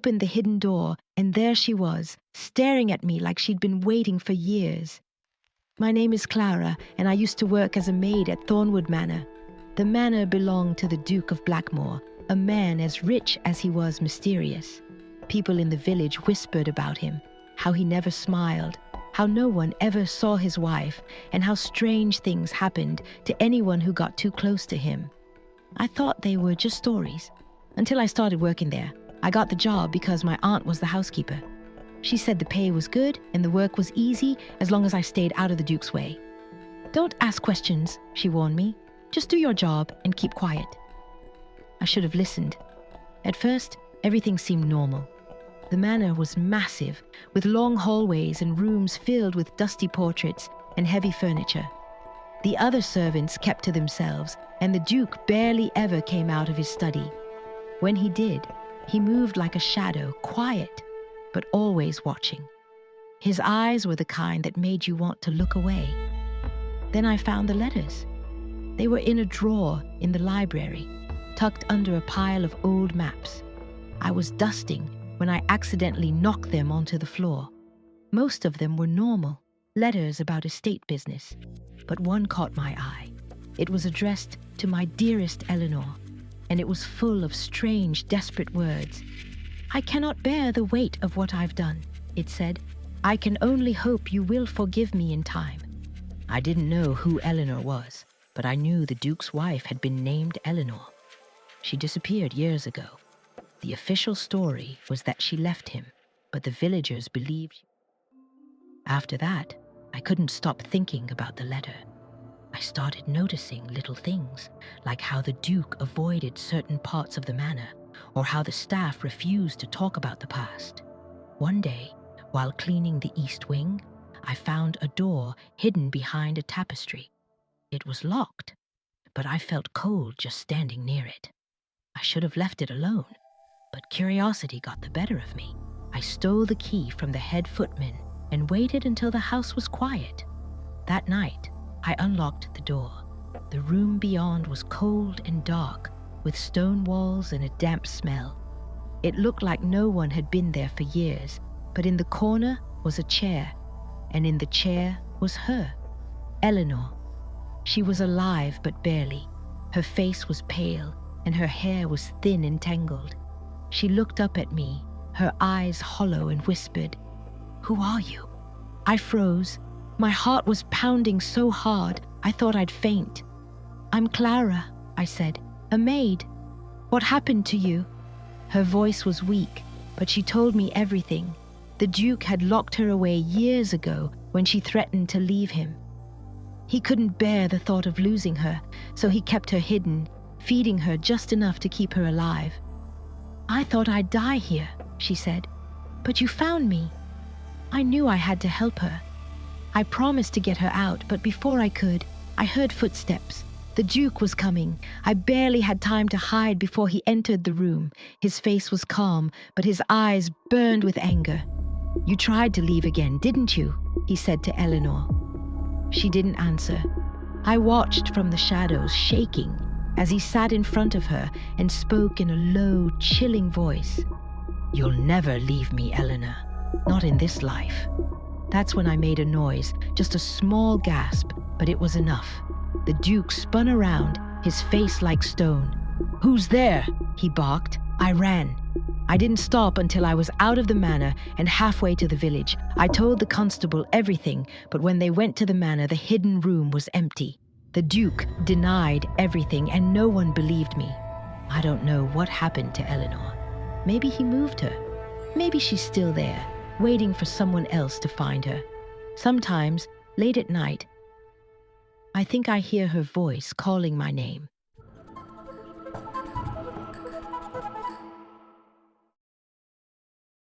opened the hidden door, and there she was, staring at me like she'd been waiting for years. My name is Clara, and I used to work as a maid at Thornwood Manor. The manor belonged to the Duke of Blackmore, a man as rich as he was mysterious. People in the village whispered about him, how he never smiled, how no one ever saw his wife, and how strange things happened to anyone who got too close to him. I thought they were just stories, until I started working there. I got the job because my aunt was the housekeeper. She said the pay was good and the work was easy as long as I stayed out of the Duke's way. "Don't ask questions," she warned me. "Just do your job and keep quiet." I should have listened. At first, everything seemed normal. The manor was massive, with long hallways and rooms filled with dusty portraits and heavy furniture. The other servants kept to themselves, and the Duke barely ever came out of his study. When he did, he moved like a shadow, quiet, but always watching. His eyes were the kind that made you want to look away. Then I found the letters. They were in a drawer in the library, tucked under a pile of old maps. I was dusting when I accidentally knocked them onto the floor. Most of them were normal, letters about estate business, but one caught my eye. It was addressed to my dearest Eleanor, and it was full of strange, desperate words. "I cannot bear the weight of what I've done," it said. "I can only hope you will forgive me in time." I didn't know who Eleanor was, but I knew the Duke's wife had been named Eleanor. She disappeared years ago. The official story was that she left him, but the villagers believed. After that, I couldn't stop thinking about the letter. I started noticing little things, like how the Duke avoided certain parts of the manor, or how the staff refused to talk about the past. One day, while cleaning the east wing, I found a door hidden behind a tapestry. It was locked, but I felt cold just standing near it. I should have left it alone, but curiosity got the better of me. I stole the key from the head footman and waited until the house was quiet. That night, I unlocked the door. The room beyond was cold and dark, with stone walls and a damp smell. It looked like no one had been there for years, but in the corner was a chair, and in the chair was her, Eleanor. She was alive but barely. Her face was pale, and her hair was thin and tangled. She looked up at me, her eyes hollow, and whispered, "Who are you?" I froze. My heart was pounding so hard, I thought I'd faint. "I'm Clara," I said, "a maid. What happened to you?" Her voice was weak, but she told me everything. The Duke had locked her away years ago when she threatened to leave him. He couldn't bear the thought of losing her, so he kept her hidden, feeding her just enough to keep her alive. "I thought I'd die here," she said, "but you found me." I knew I had to help her. I promised to get her out, but before I could, I heard footsteps. The Duke was coming. I barely had time to hide before he entered the room. His face was calm, but his eyes burned with anger. "You tried to leave again, didn't you?" he said to Eleanor. She didn't answer. I watched from the shadows, shaking, as he sat in front of her and spoke in a low, chilling voice. "You'll never leave me, Eleanor. Not in this life." That's when I made a noise, just a small gasp, but it was enough. The Duke spun around, his face like stone. "Who's there?" he barked. I ran. I didn't stop until I was out of the manor and halfway to the village. I told the constable everything, but when they went to the manor, the hidden room was empty. The Duke denied everything, and no one believed me. I don't know what happened to Eleanor. Maybe he moved her. Maybe she's still there, waiting for someone else to find her. Sometimes, late at night, I think I hear her voice calling my name.